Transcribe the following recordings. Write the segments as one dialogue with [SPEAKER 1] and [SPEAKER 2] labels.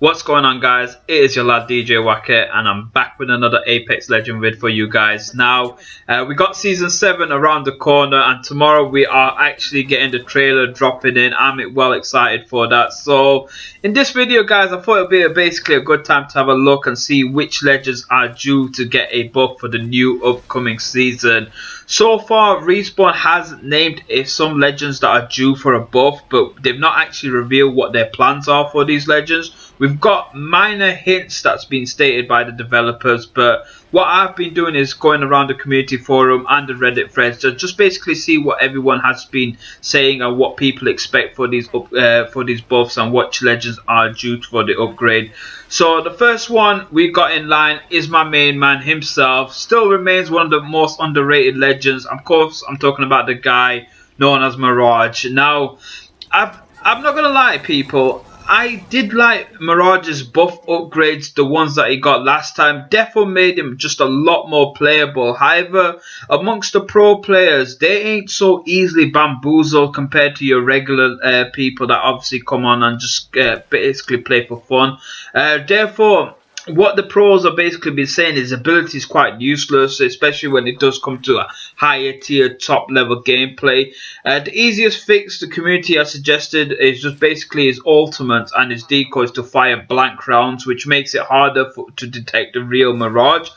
[SPEAKER 1] What's going on, guys? It is your lad DJ Waka, and I'm back with another Apex Legend vid for you guys. Now, we got season 7 around the corner, and tomorrow we are actually getting the trailer dropping in. I'm well excited for that. So, in this video, guys, I thought it would be basically a good time to have a look and see which legends are due to get a buff for the new upcoming season. So far, Respawn has named some legends that are due for a buff, but they've not actually revealed what their plans are for these legends. We've got minor hints that's been stated by the developers, but what I've been doing is going around the community forum and the Reddit threads to just basically see what everyone has been saying and what people expect for these buffs and what legends are due for the upgrade. So the first one we got in line is my main man himself. Still remains one of the most underrated legends. Of course, I'm talking about the guy known as Mirage. Now, I'm not gonna lie, people. I did like Mirage's buff upgrades, the ones that he got last time. Defo made him just a lot more playable. However, amongst the pro players, they ain't so easily bamboozled compared to your regular people that obviously come on and just basically play for fun. Therefore, what the pros are basically been saying is ability is quite useless, especially when it does come to a higher tier top level gameplay. The easiest fix the community has suggested is just basically his ultimate and his decoys to fire blank rounds, which makes it harder to detect the real Mirage.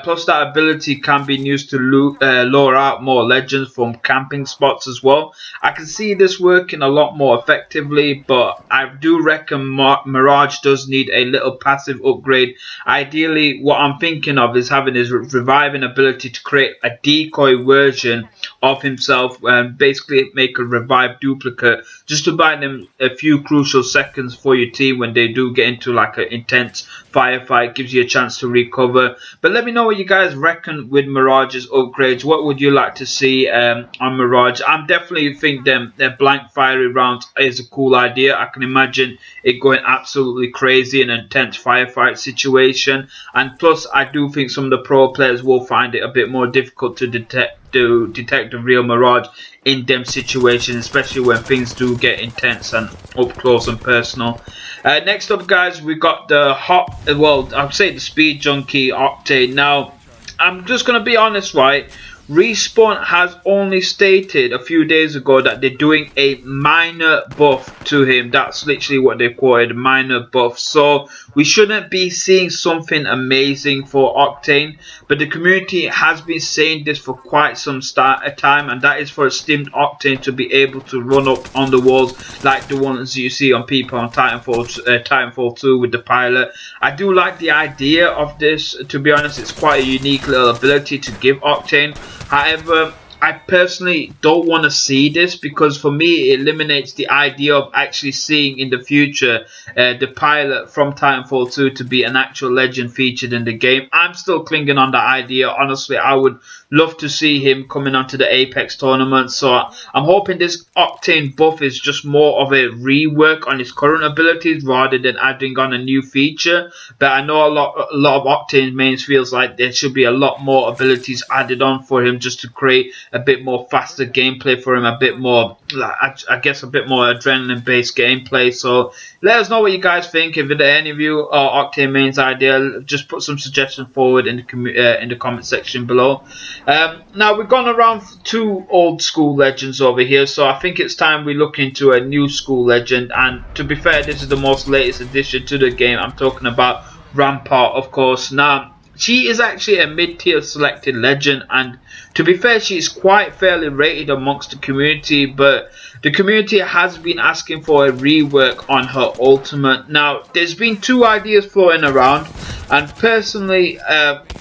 [SPEAKER 1] Plus that ability can be used to lure out more legends from camping spots as well. I can see this working a lot more effectively, but I do reckon Mirage does need a little passive upgrade. Ideally, what I'm thinking of is having his reviving ability to create a decoy version of himself and basically make a revived duplicate just to buy them a few crucial seconds for your team when they do get into like an intense firefight. Gives you a chance to recover. But let me know what you guys reckon with Mirage's upgrades. What would you like to see on Mirage? I'm definitely think their blank fiery rounds is a cool idea. I can imagine it going absolutely crazy in an intense firefight situation, and plus I do think some of the pro players will find it a bit more difficult to detect the real Mirage in them situations, especially when things do get intense and up close and personal. Next up, guys, we got the I'd say the speed junkie Octane. Now, I'm just gonna be honest, right? Respawn has only stated a few days ago that they're doing a minor buff to him. That's literally what they quoted, minor buff. So we shouldn't be seeing something amazing for Octane, but the community has been saying this for quite some time, and that is for a stimmed Octane to be able to run up on the walls like the ones you see on people on Titanfall 2 with the pilot. I do like the idea of this. To be honest, it's quite a unique little ability to give Octane. However, I personally don't want to see this because for me it eliminates the idea of actually seeing in the future the pilot from Titanfall 2 to be an actual legend featured in the game. I'm still clinging on that idea. Honestly, I would love to see him coming onto the Apex tournament. So I'm hoping this Octane buff is just more of a rework on his current abilities rather than adding on a new feature. But I know a lot of Octane mains feels like there should be a lot more abilities added on for him just to create a bit more faster gameplay for him, a bit more, I guess, a bit more adrenaline based gameplay. So let us know what you guys think. If any of you are Octane mains idea, just put some suggestions forward in the comment section below. Now we've gone around two old school legends over here, so I think it's time we look into a new school legend. And to be fair, this is the most latest addition to the game. I'm talking about Rampart, of course. Now, she is actually a mid-tier selected legend, and to be fair, she is quite fairly rated amongst the community, but the community has been asking for a rework on her ultimate. Now, there's been two ideas floating around, and personally,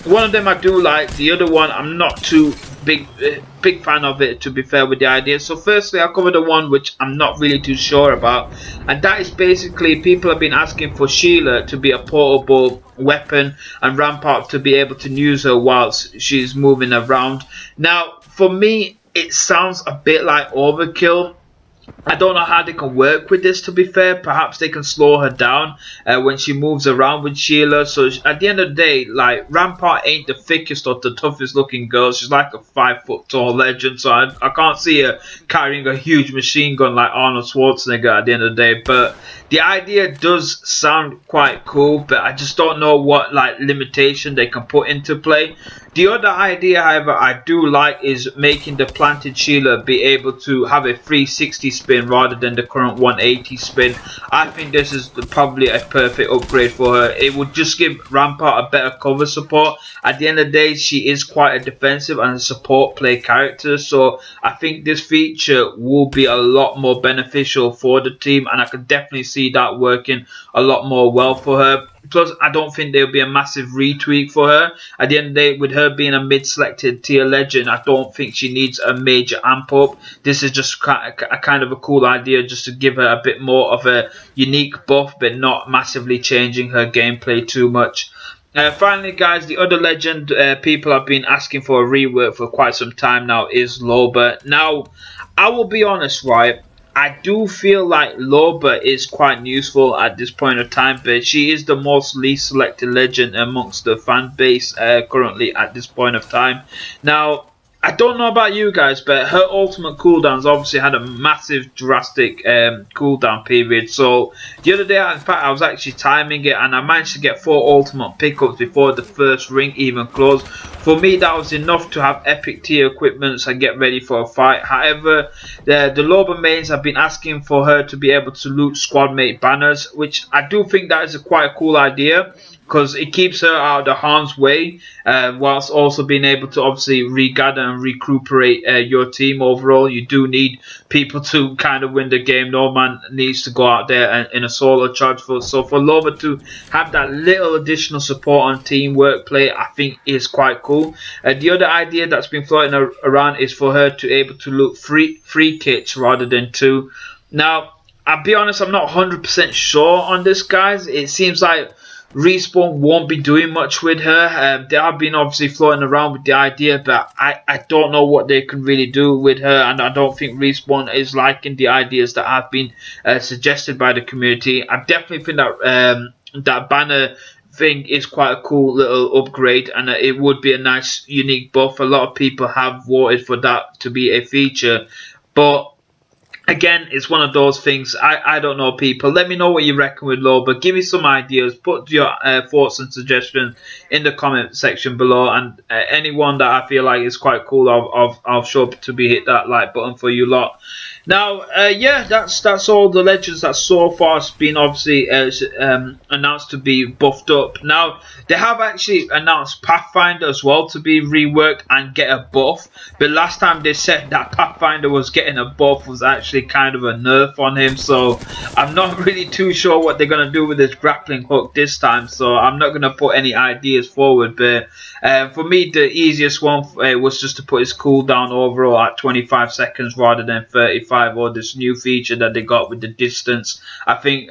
[SPEAKER 1] one of them I do like, the other one I'm not too big fan of it, to be fair, with the idea. So firstly, I'll cover the one which I'm not really too sure about, and that is basically people have been asking for Sheila to be a portable weapon and Rampart to be able to use her whilst she's moving around. Now, for me, it sounds a bit like overkill. I don't know how they can work with this, to be fair. Perhaps they can slow her down when she moves around with Sheila. So at the end of the day, like, Rampart ain't the thickest or the toughest looking girl. She's like a 5 foot tall legend. So I can't see her carrying a huge machine gun like Arnold Schwarzenegger at the end of the day. But the idea does sound quite cool, but I just don't know what like limitation they can put into play. The other idea, however, I do like is making the planted Sheila be able to have a 360 spin rather than the current 180 spin. I think this is probably a perfect upgrade for her. It would just give Rampart a better cover support. At the end of the day, she is quite a defensive and a support play character, so I think this feature will be a lot more beneficial for the team, and I can definitely see that working a lot more well for her. Plus, I don't think there will be a massive retweak for her. At the end of the day, with her being a mid-selected tier legend, I don't think she needs a major amp up. This is just a kind of a cool idea just to give her a bit more of a unique buff, but not massively changing her gameplay too much. Finally, guys, the other legend people have been asking for a rework for quite some time now is Loba. Now, I will be honest, right? I do feel like Loba is quite useful at this point of time, but she is the most least selected legend amongst the fan base currently at this point of time. Now, I don't know about you guys, but her ultimate cooldowns obviously had a massive, drastic cooldown period. So the other day, in fact, I was actually timing it, and I managed to get 4 ultimate pickups before the first ring even closed. For me, that was enough to have epic tier equipments and get ready for a fight. However, the Loba mains have been asking for her to be able to loot squad mate banners, which I do think that is quite a cool idea, because it keeps her out of the harm's way, whilst also being able to obviously regather and recuperate your team overall. You do need people to kind of win the game. No man needs to go out there and in a solo charge. So for Loba to have that little additional support on teamwork play, I think is quite cool. The other idea that's been floating around is for her to be able to loot free kits rather than 2. Now, I'll be honest, I'm not 100% sure on this, guys. It seems like Respawn won't be doing much with her. They have been obviously floating around with the idea, but I don't know what they can really do with her, and I don't think Respawn is liking the ideas that have been suggested by the community. I definitely think that that banner thing is quite a cool little upgrade, and it would be a nice unique buff. A lot of people have voted for that to be a feature, but again, it's one of those things. I don't know, people. Let me know what you reckon with Loba. Give me some ideas. Put your thoughts and suggestions in the comment section below. And anyone that I feel like is quite cool, I'll show up to be hit that like button for you lot. Now, yeah, that's all the legends that so far has been obviously announced to be buffed up. Now, they have actually announced Pathfinder as well to be reworked and get a buff. But last time they said that Pathfinder was getting a buff was actually kind of a nerf on him. So I'm not really too sure what they're going to do with this grappling hook this time. So I'm not going to put any ideas forward. But for me, the easiest one was just to put his cooldown overall at 25 seconds rather than 35, or this new feature that they got with the distance. I think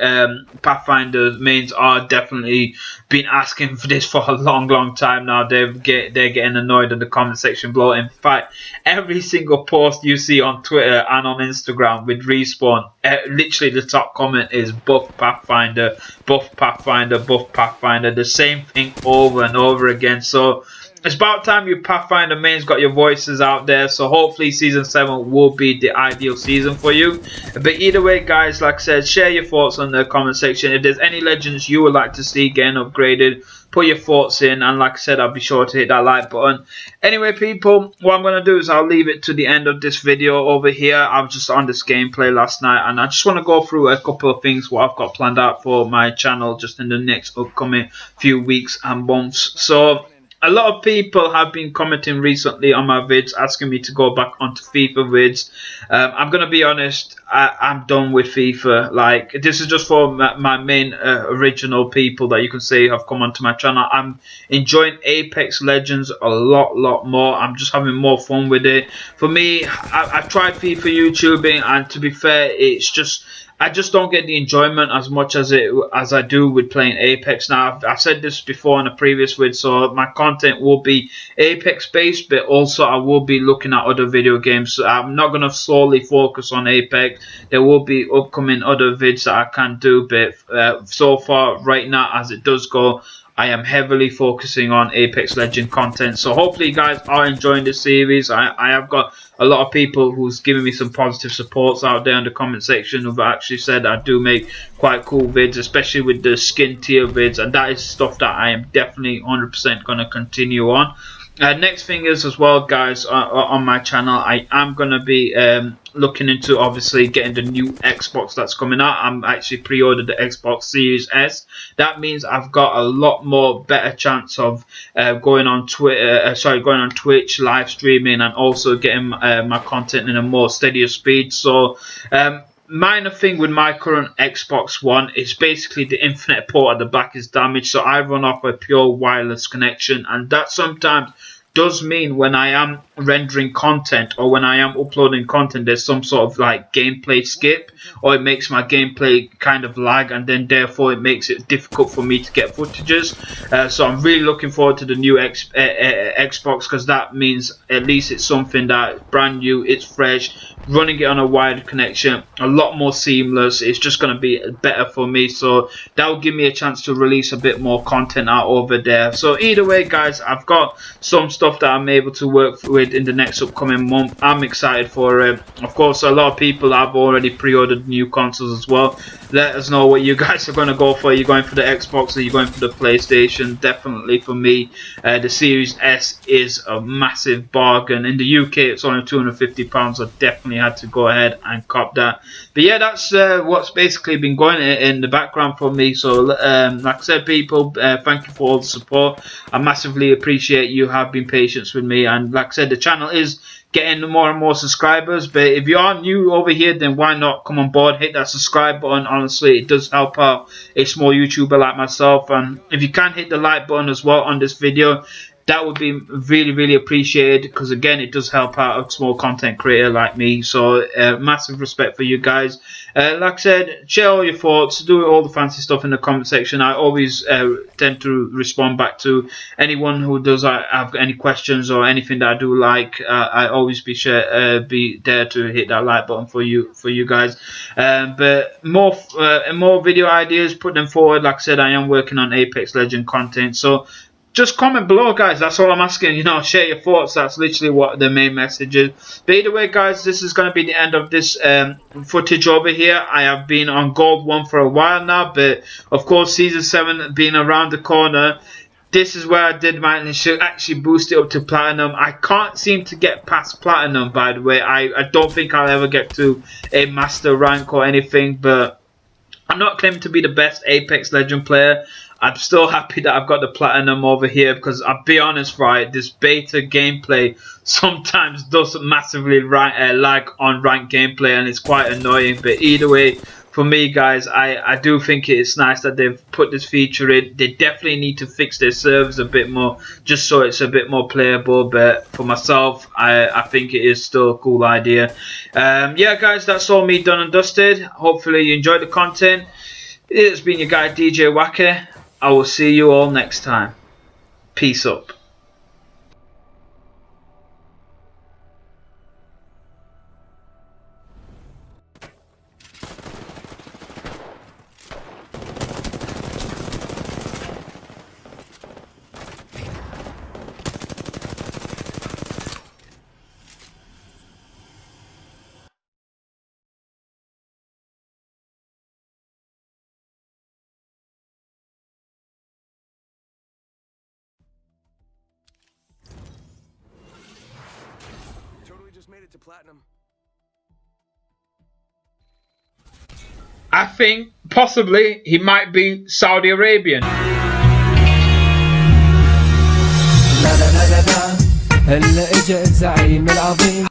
[SPEAKER 1] Pathfinder mains are definitely been asking for this for a long time now. They're getting annoyed in the comment section below. In fact, every single post you see on Twitter and on Instagram with Respawn, literally the top comment is buff Pathfinder, buff Pathfinder, buff Pathfinder. The same thing over and over again. So it's about time you Pathfinder mains got your voices out there. So hopefully season 7 will be the ideal season for you. But either way, guys, like I said, share your thoughts on the comment section. If there's any legends you would like to see getting upgraded, put your thoughts in, and like I said, I'll be sure to hit that like button. Anyway, people, what I'm going to do is I'll leave it to the end of this video over here. I was just on this gameplay last night, and I just want to go through a couple of things what I've got planned out for my channel just in the next upcoming few weeks and months. So a lot of people have been commenting recently on my vids asking me to go back onto FIFA vids. I'm going to be honest, I'm done with FIFA. Like, this is just for my main original people that you can say have come onto my channel. I'm enjoying Apex Legends a lot more. I'm just having more fun with it. For me, I've tried FIFA YouTubing, and to be fair, it's just I just don't get the enjoyment as much as I do with playing Apex. Now, I've said this before in a previous vid, so my content will be Apex based, but also I will be looking at other video games. So I'm not going to solely focus on Apex. There will be upcoming other vids that I can do, but so far, right now, as it does go, I am heavily focusing on Apex Legend content. So hopefully you guys are enjoying this series. I have got a lot of people who's giving me some positive supports out there in the comment section who've actually said I do make quite cool vids, especially with the skin tier vids, and that is stuff that I am definitely 100% going to continue on. Next thing is as well, guys, on my channel, I am going to be looking into obviously getting the new Xbox that's coming out. I'm actually pre-ordered the Xbox Series S. That means I've got a lot more better chance of going on Twitch, live streaming, and also getting my content in a more steadier speed. So minor thing with my current Xbox One is basically the Ethernet port at the back is damaged, so I run off a pure wireless connection, and that sometimes does mean when I am rendering content or when I am uploading content, there's some sort of like gameplay skip, or it makes my gameplay kind of lag, and then therefore it makes it difficult for me to get footages. So I'm really looking forward to the new Xbox, because that means at least it's something that's brand new, it's fresh, running it on a wired connection, a lot more seamless. It's just going to be better for me, so that will give me a chance to release a bit more content out over there. So either way, guys, I've got some stuff that I'm able to work with in the next upcoming month. I'm excited for it. Of course, a lot of people have already pre-ordered new consoles as well. Let us know what you guys are going to go for. Are you going for the Xbox, or are you going for the PlayStation? Definitely for me, the Series S is a massive bargain. In the UK, it's only £250, so definitely had to go ahead and cop that. But yeah, that's what's basically been going in the background for me. So like I said, people, thank you for all the support. I massively appreciate you have been patient with me, and like I said, the channel is getting more and more subscribers. But if you are new over here, then why not come on board, hit that subscribe button. Honestly, it does help out a small YouTuber like myself, and if you can hit the like button as well on this video, that would be really appreciated, because again, it does help out a small content creator like me. So massive respect for you guys. Like I said, share all your thoughts, do all the fancy stuff in the comment section. I always tend to respond back to anyone who does have any questions or anything that I do like. I always be there to hit that like button for you guys. But more video ideas, put them forward. Like I said, I am working on Apex Legend content, so just comment below, guys. That's all I'm asking. You know, share your thoughts. That's literally what the main message is. But either way, guys, this is going to be the end of this footage over here. I have been on Gold 1 for a while now, but of course, Season 7 being around the corner, this is where I did mine. Should actually boost it up to Platinum. I can't seem to get past Platinum, by the way. I don't think I'll ever get to a Master rank or anything, but I'm not claiming to be the best Apex Legend player. I'm still happy that I've got the Platinum over here, because I'll be honest, right, this beta gameplay sometimes does massively lag on ranked gameplay, and it's quite annoying. But either way, for me, guys, I do think it's nice that they've put this feature in. They definitely need to fix their servers a bit more, just so it's a bit more playable. But for myself, I think it is still a cool idea. Yeah, guys, that's all me done and dusted. Hopefully you enjoyed the content. It's been your guy, DJ Waka. I will see you all next time. Peace up.
[SPEAKER 2] Made it to Platinum.
[SPEAKER 1] I think possibly he might be Saudi Arabian.
[SPEAKER 3] هلا اجا الزعيم العظيم.